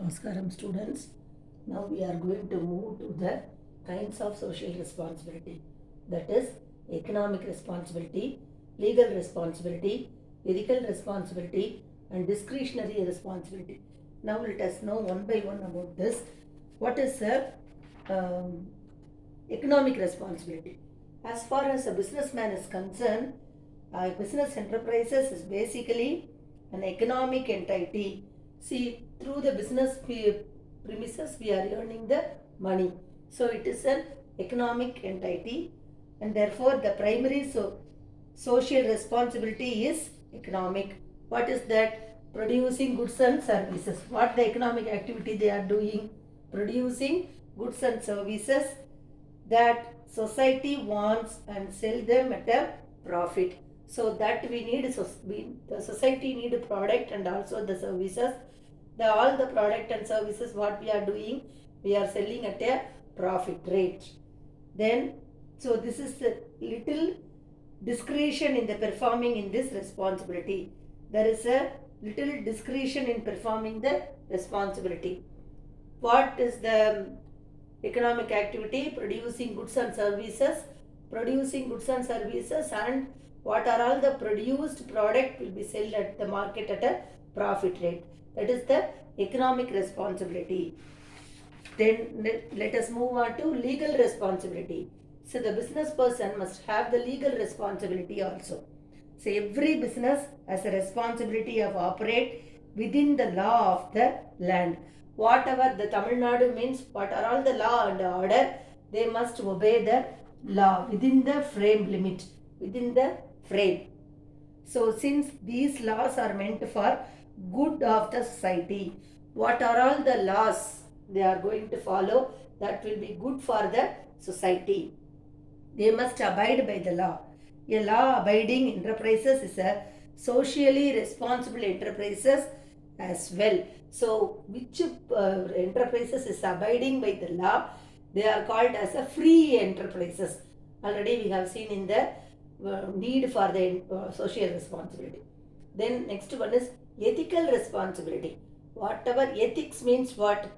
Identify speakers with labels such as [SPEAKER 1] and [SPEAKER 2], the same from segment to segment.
[SPEAKER 1] Namaskaram students. Now we are going to move to the kinds of social responsibility. That is economic responsibility, legal responsibility, ethical responsibility and discretionary responsibility. Now let us know one by one about this. What is um, economic responsibility? As far as a businessman is concerned, a business enterprises is basically an economic entity. See, through the business premises, we are earning the money. So it is an economic entity, and therefore the primary social responsibility is economic. What is that? Producing goods and services. What the economic activity they are doing? Producing goods and services that society wants and sell them at a profit. So that we need, the society need a product and also the services. All the product and services what we are doing, we are selling at a profit rate. Then, so this is the little discretion in the performing in this responsibility. There is a little discretion in performing the responsibility. What is the economic activity? Producing goods and services. Producing goods and services, and what are all the produced product will be sold at the market at a profit rate. That is the economic responsibility. Then let us move on to legal responsibility. So the business person must have the legal responsibility also. So every business has a responsibility of operate within the law of the land. Whatever the Tamil Nadu means, what are all the law and order, they must obey the law within the frame limit, within the frame. So since these laws are meant for good of the society, what are all the laws they are going to follow that will be good for the society? They must abide by the law. A law abiding enterprises is a socially responsible enterprises as well. So which enterprises is abiding by the law, they are called as a free enterprises. Already we have seen in the need for the social responsibility. Then next one is ethical responsibility. Whatever ethics means, what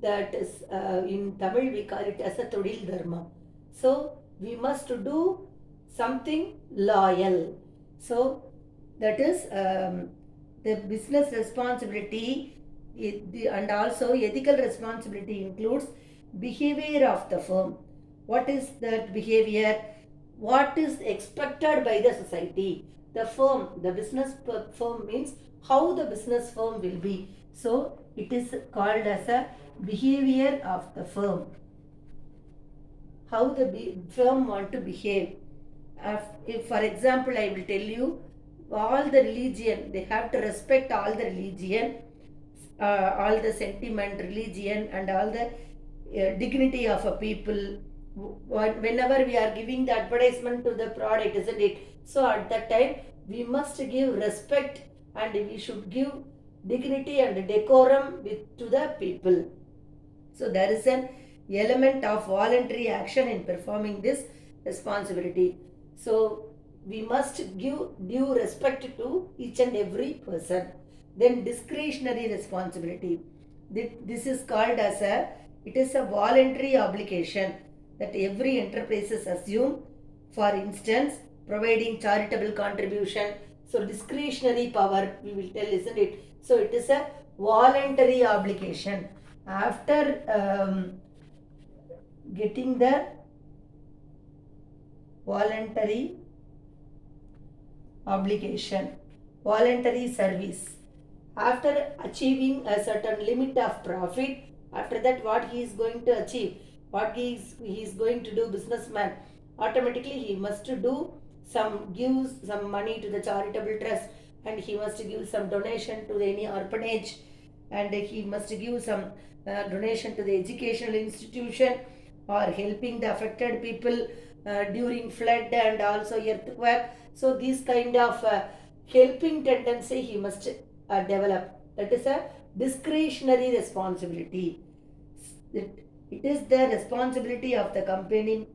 [SPEAKER 1] that is, in Tamil we call it as a Todil Dharma. So we must do something loyal. So that is the business responsibility, and also ethical responsibility includes behavior of the firm. What is that behavior? What is expected by the society? The firm, the business firm means how the business firm will be. So it is called as a behavior of the firm. How the firm want to behave. If for example I will tell you, all the religion, they have to respect all the religion, all the sentiment, religion and all the dignity of a people. Whenever we are giving the advertisement to the product, isn't it? So at that time we must give respect and we should give dignity and decorum to the people. So there is an element of voluntary action in performing this responsibility. So we must give due respect to each and every person. Then discretionary responsibility. This is called as it is a voluntary obligation that every enterprises assume. For instance, providing charitable contribution. So discretionary power we will tell, isn't it? So it is a voluntary obligation. After getting the voluntary obligation, voluntary service, after achieving a certain limit of profit, after that what he is going to achieve, what he is going to do, businessman, automatically he must do give some money to the charitable trust, and he must give some donation to any orphanage, and he must give some donation to the educational institution, or helping the affected people during flood and also earthquake. So this kind of helping tendency he must develop. That is a discretionary responsibility. It is the responsibility of the company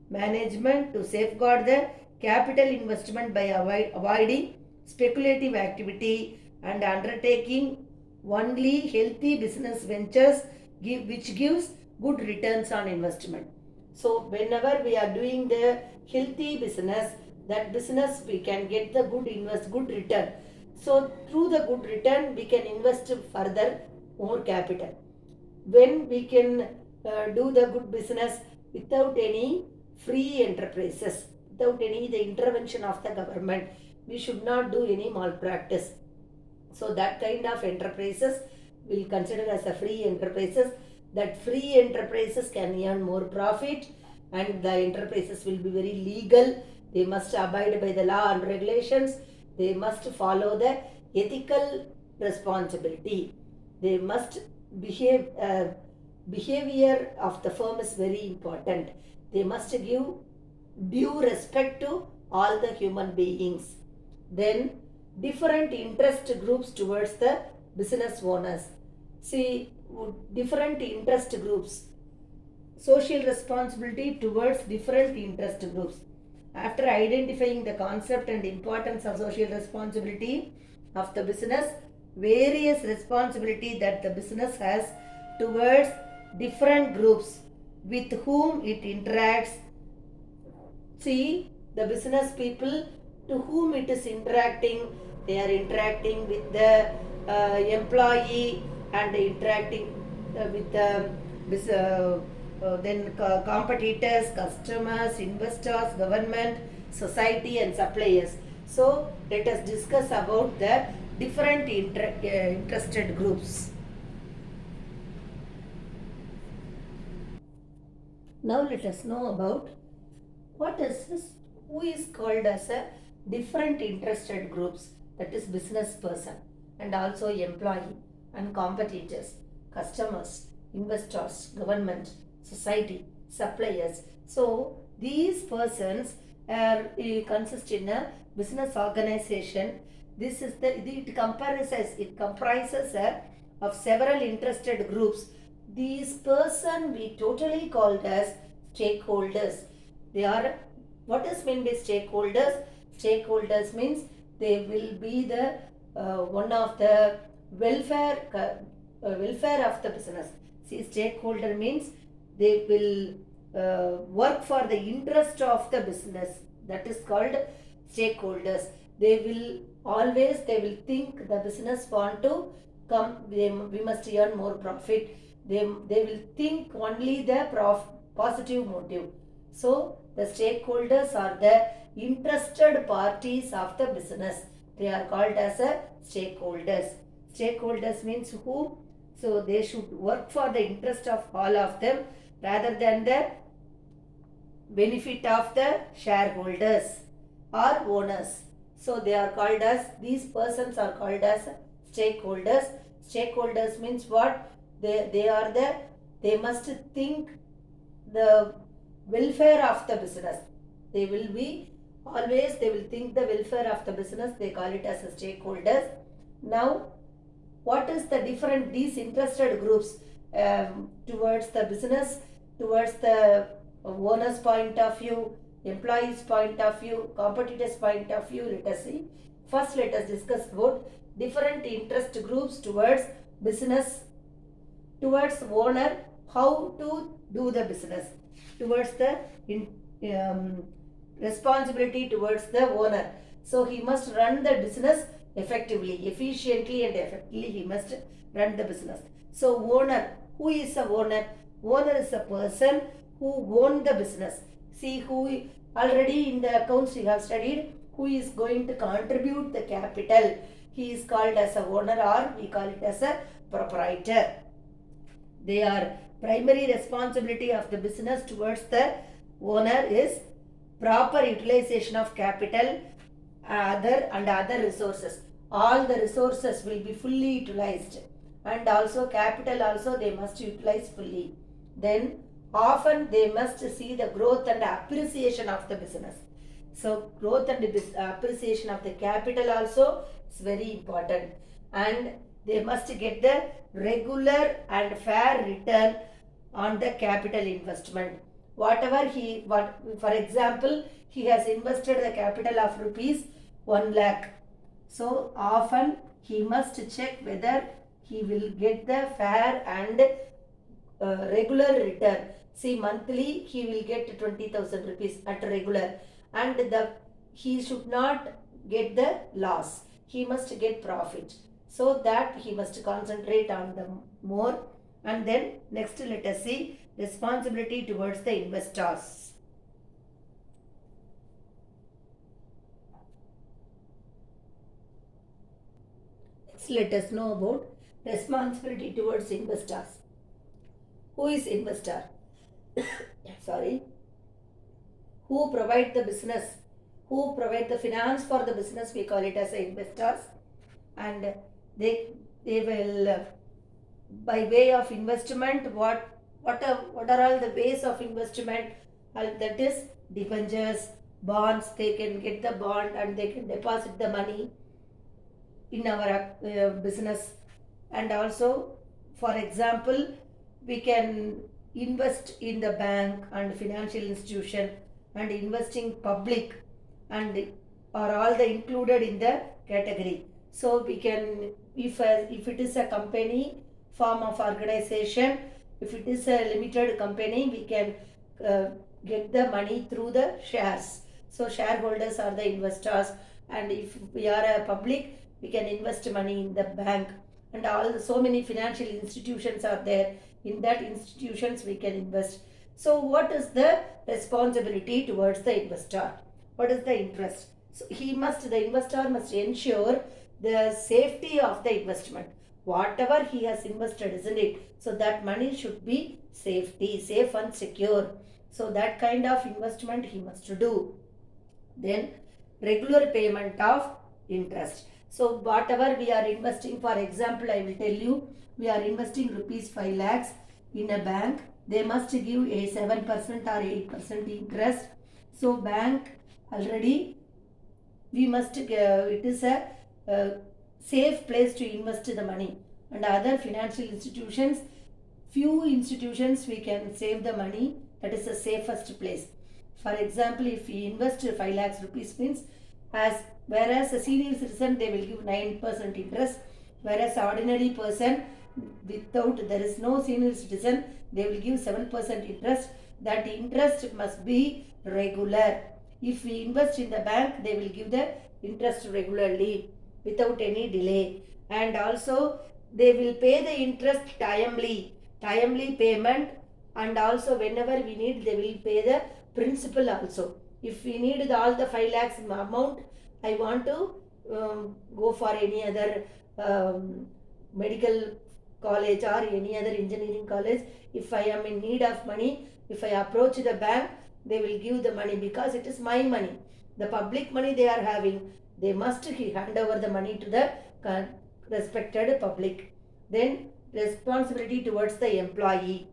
[SPEAKER 1] management to safeguard the capital investment by avoiding speculative activity and undertaking Only healthy business ventures which gives good returns on investment. So whenever we are doing the healthy business, that business we can get the good return. So through the good return we can invest further more capital. When we can do the good business without any free enterprises, without any the intervention of the government, we should not do any malpractice. So that kind of enterprises will consider as a free enterprises. That free enterprises can earn more profit, and the enterprises will be very legal. They must abide by the law and regulations. They must follow the ethical responsibility. They must behave. Behavior of the firm is very important. They must give due respect to all the human beings. Then different interest groups towards the business owners. See, different interest groups. Social responsibility towards different interest groups. After identifying the concept and importance of social responsibility of the business, various responsibility that the business has towards different groups with whom it interacts. See, the business people to whom it is interacting, they are interacting with the employee and interacting with the competitors, customers, investors, government, society and suppliers. So let us discuss about the different interested groups. Now let us know about what is this, who is called as a different interested groups, that is business person and also employee and competitors, customers, investors, government, society, suppliers. So these persons are consist in a business organization. This is it comprises of several interested groups. These person we totally called as stakeholders. They are, what is meant by stakeholders? Stakeholders means they will be the one of the welfare of the business. See, stakeholder means they will work for the interest of the business. That is called stakeholders. They will think the business want to come, we must earn more profit. They will think only the positive motive. So the stakeholders are the interested parties of the business. They are called as a stakeholders. Stakeholders means who? So they should work for the interest of all of them rather than the benefit of the shareholders or owners. So they are called as, these persons are called as stakeholders. Stakeholders means what? They must think the welfare of the business. They will think the welfare of the business. They call it as a stakeholders. Now, what is the different these interested groups towards the business, towards the owner's point of view, employees' point of view, competitors' point of view? Let us see. First, let us discuss about different interest groups towards business, towards owner, how to do the business, towards the responsibility towards the owner. So he must run the business effectively, efficiently and effectively he must run the business. So owner, who is a owner? Owner is a person who own the business. See, who already in the accounts we have studied, who is going to contribute the capital. He is called as a owner, or we call it as a proprietor. They are primary responsibility of the business towards the owner is proper utilization of capital, other resources. All the resources will be fully utilized, and also capital also they must utilize fully. Then often they must see the growth and appreciation of the business. So growth and appreciation of the capital also is very important, and they must get the regular and fair return on the capital investment. Whatever for example, he has invested the capital of rupees 1 lakh. So often he must check whether he will get the fair and regular return. See, monthly he will get 20,000 rupees at regular, and he should not get the loss. He must get profit. So that he must concentrate on the more. And then next let us see responsibility towards the investors. Next let us know about responsibility towards investors. Who is investor? Sorry. Who provide the business? Who provide the finance for the business? We call it as investors. And they will by way of investment, what are all the ways of investment? That is debentures, bonds. They can get the bond and they can deposit the money in our business. And also, for example, we can invest in the bank and financial institution, and investing public and are all the included in the category. So we can, if it is a company form of organization, if it is a limited company, we can get the money through the shares. So shareholders are the investors, and if we are a public, we can invest money in the bank, and so many financial institutions are there. In that institutions we can invest. So what is the responsibility towards the investor? What is the interest? So the investor must ensure the safety of the investment. Whatever he has invested, isn't it? So that money should be safe and secure. So that kind of investment he must do. Then regular payment of interest. So whatever we are investing, for example, I will tell you, we are investing rupees 5 lakhs in a bank. They must give a 7% or 8% interest. So bank already, we must, it is a safe place to invest the money. And other financial institutions, few institutions we can save the money. That is the safest place. For example, if we invest 5 lakhs rupees means, whereas a senior citizen they will give 9% interest, whereas ordinary person without, there is no senior citizen, they will give 7% interest. That interest must be regular. If we invest in the bank, they will give the interest regularly without any delay, and also they will pay the interest timely payment, and also whenever we need they will pay the principal also. If we need all the 5 lakhs amount, I want to go for any other medical college or any other engineering college, if I am in need of money, if I approach the bank, they will give the money because it is my money. The public money they are having, they must hand over the money to the respected public. Then responsibility towards the employee.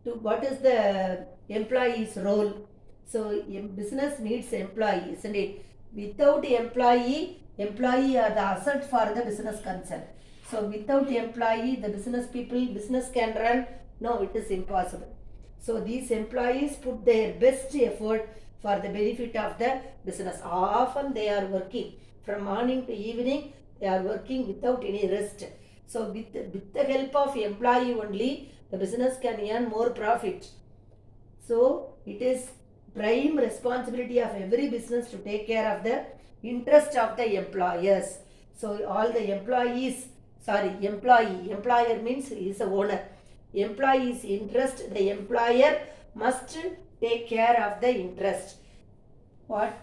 [SPEAKER 1] What is the employee's role? So business needs employee, isn't it? Without employee are the asset for the business concern. So without employee, the business can run? No, it is impossible. So these employees put their best effort for the benefit of the business. Often they are working from morning to evening, they are working without any rest. So with the help of employee only, the business can earn more profit. So it is prime responsibility of every business to take care of the interest of the employers. So all the employer means he is a owner. Employee's interest, the employer must take care of the interest. What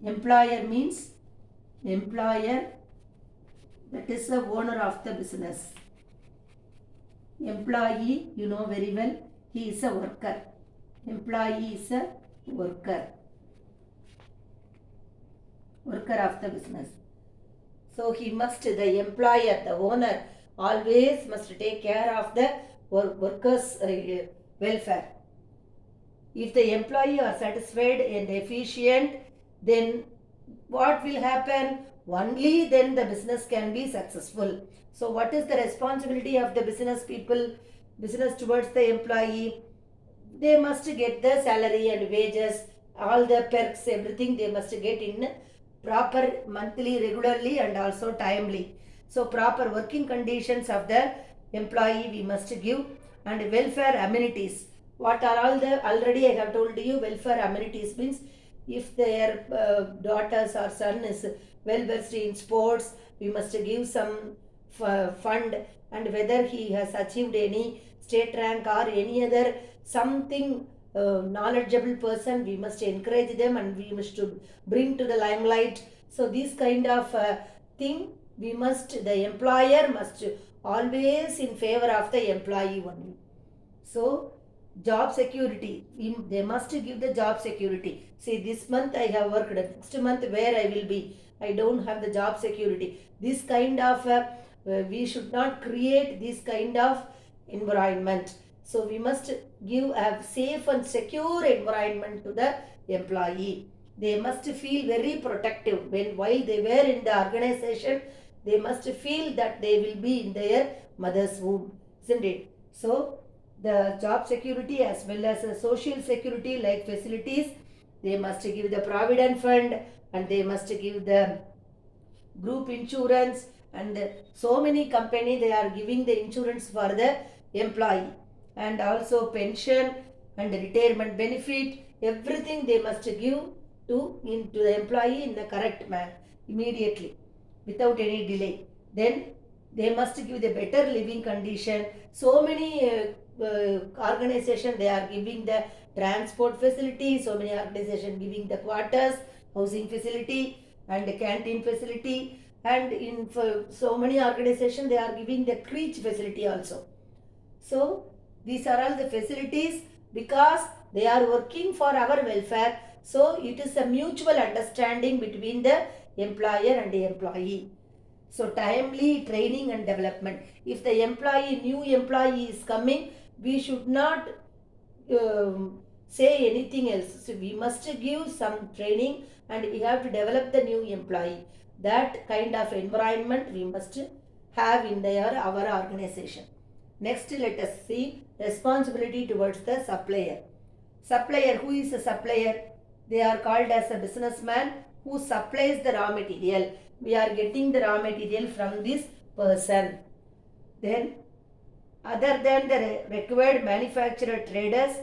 [SPEAKER 1] employer means? Employer, that is the owner of the business. Employee, you know very well, he is a worker. Employee is a worker of the business. So he must, the employer, the owner, always must take care of the workers' welfare. If the employee are satisfied and efficient, then what will happen? Only then the business can be successful. So what is the responsibility of the business towards the employee? They must get the salary and wages, all the perks, everything they must get in proper monthly, regularly, and also timely. So proper working conditions of the employee we must give, and welfare amenities. What are all the, already I have told you, welfare amenities means if their daughters or son is well versed in sports, we must give some fund, and whether he has achieved any state rank or any other something knowledgeable person, we must encourage them and we must to bring to the limelight. So this kind of thing, we must, the employer must always in favor of the employee only. So job security, they must give the job security. See, this month I have worked, next month where I will be, I don't have the job security. This kind of we should not create this kind of environment. So we must give a safe and secure environment to the employee. They must feel very protective when while they were in the organization. They must feel that they will be in their mother's womb, isn't it? So the job security as well as the social security like facilities, they must give the provident fund, and they must give the group insurance, and so many company they are giving the insurance for the employee, and also pension and retirement benefit, everything they must give to the employee in the correct manner immediately without any delay. Then they must give the better living condition. So many organization they are giving the transport facility, so many organization giving the quarters, housing facility and canteen facility, and in for so many organization they are giving the creche facility also. So these are all the facilities because they are working for our welfare. So it is a mutual understanding between the employer and the employee. So timely training and development. If the new employee is coming, we should not say anything else. So we must give some training and we have to develop the new employee. That kind of environment we must have in our organization. Next, let us see responsibility towards the supplier. Supplier, who is a supplier? They are called as a businessman who supplies the raw material. We are getting the raw material from this person. Then other than the required manufacturer traders,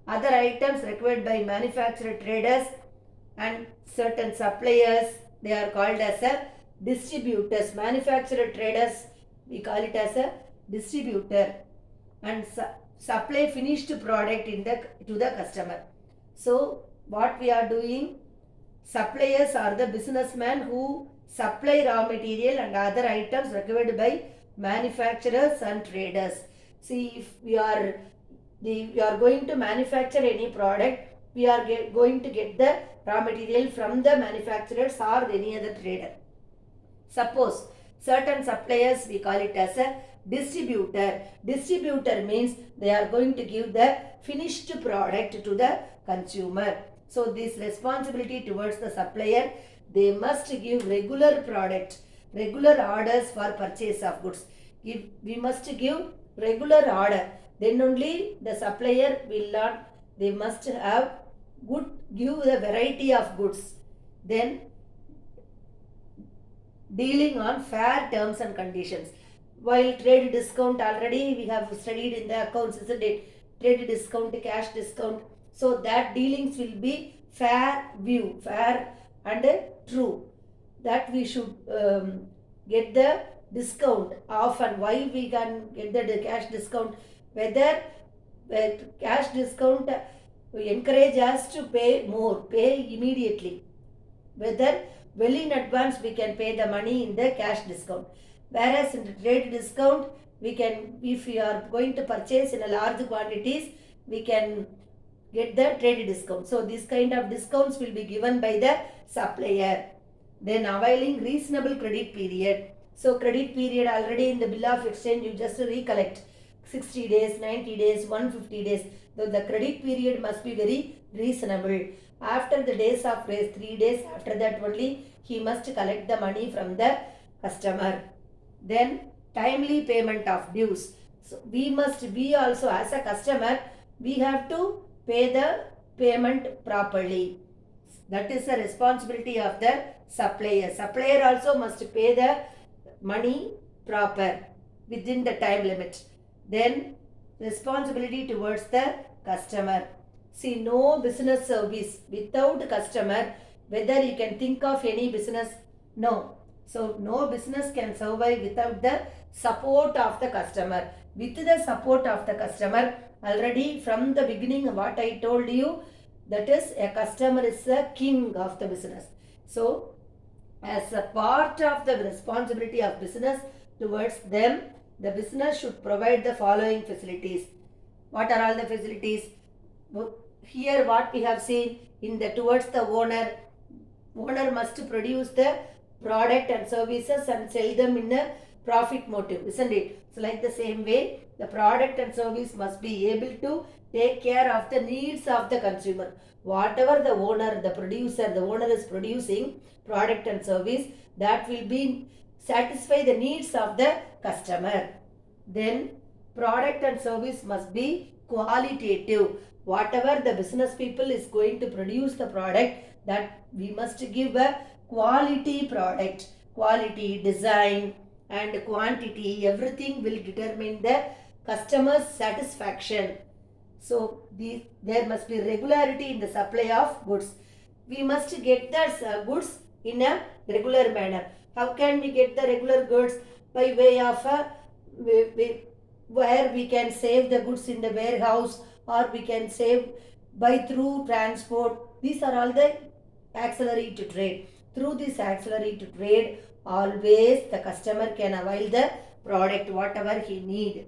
[SPEAKER 1] other items required by manufacturer traders and certain suppliers, they are called as a distributors. Manufacturer traders, we call it as a distributor, and supply finished product to the customer. So what we are doing, suppliers are the businessmen who supply raw material and other items required by manufacturers and traders. See, if we are going to manufacture any product, we are going to get the raw material from the manufacturers or any other trader. Suppose certain suppliers, we call it as a distributor. Distributor means they are going to give the finished product to the consumer. So this responsibility towards the supplier, they must give regular product, regular orders for purchase of goods. If we must give regular order, then only the supplier will not, they must have good, give the variety of goods. Then dealing on fair terms and conditions. While trade discount, already we have studied in the accounts, isn't it? Trade discount, cash discount. So that dealings will be fair view, fair and true. That we should get the discount off, and why we can get the cash discount. Whether cash discount encourage us to pay more, pay immediately. Whether well in advance we can pay the money in the cash discount. Whereas in the trade discount, we can, if we are going to purchase in a large quantities, we can get the trade discount. So this kind of discounts will be given by the supplier. Then availing reasonable credit period. So credit period, already in the bill of exchange you just recollect 60 days, 90 days, 150 days. So the credit period must be very reasonable. After the days of grace, 3 days, after that only he must collect the money from the customer. Then timely payment of dues. So we also as a customer, we have to pay the payment properly. That is the responsibility of the supplier. Supplier also must pay the money proper within the time limit. Then responsibility towards the customer. See, no business service without customer, whether you can think of any business, no. So no business can survive without the support of the customer. With the support of the customer, already from the beginning what I told you, that is a customer is the king of the business. So as a part of the responsibility of business towards them, the business should provide the following facilities. What are all the facilities? Here what we have seen in the towards the owner must produce the product and services and sell them in a profit motive, isn't it? So like the same way, the product and service must be able to take care of the needs of the consumer. Whatever the owner is producing product and service, that will be satisfy the needs of the customer. Then product and service must be qualitative. Whatever the business people is going to produce the product, that we must give a quality product. Quality, design and quantity, everything will determine the customer's satisfaction. So there must be regularity in the supply of goods. We must get the goods in a regular manner. How can we get the regular goods? By way of where we can save the goods in the warehouse, or we can save by through transport. These are all the auxiliary to trade. Through this auxiliary to trade, always the customer can avail the product whatever he need.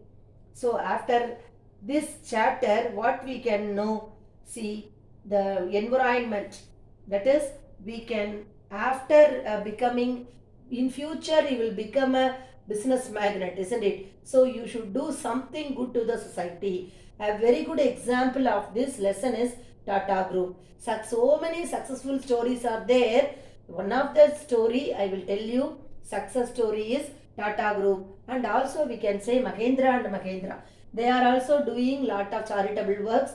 [SPEAKER 1] So after this chapter, what we can know, see the environment, that is we can after becoming, in future he will become a business magnate, isn't it? So you should do something good to the society. A very good example of this lesson is Tata Group. So many successful stories are there. One of the story I will tell you, success story is Tata Group, and also we can say Mahindra and Mahindra. They are also doing lot of charitable works,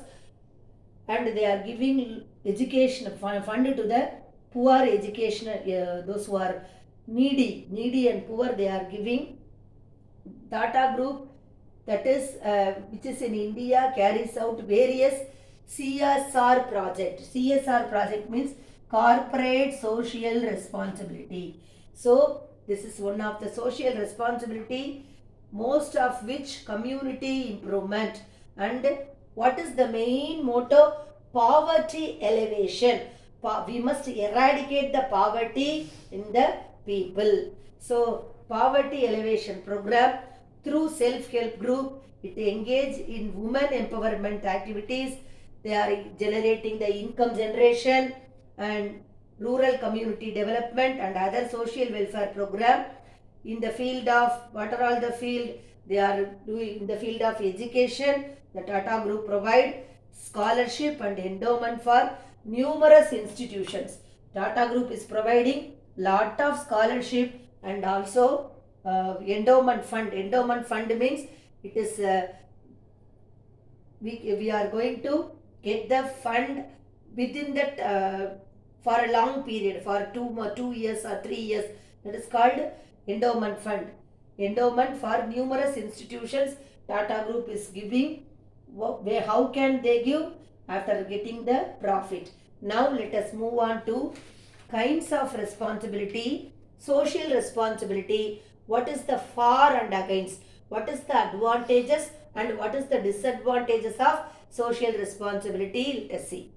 [SPEAKER 1] and they are giving education fund to the poor education, those who are needy and poor, they are giving. Tata Group, that is which is in India, carries out various CSR project. CSR project means corporate social responsibility. So this is one of the social responsibility, most of which community improvement. And what is the main motto? Poverty elevation. We must eradicate the poverty in the people. So poverty elevation program through self-help group, it engage in women empowerment activities. They are generating the income generation and rural community development and other social welfare program. In the field of, what are all the field? They are doing in the field of education. The Tata Group provide scholarship and endowment for numerous institutions. Tata Group is providing lot of scholarship and also endowment fund. Endowment fund means it is we are going to get the fund within that for a long period, for 2 years or 3 years. That is called endowment fund. Endowment for numerous institutions Tata Group is giving. How can they give? After getting the profit. Now let us move on to kinds of responsibility. Social responsibility. What is the for and against? What is the advantages and what is the disadvantages of social responsibility? Let us see.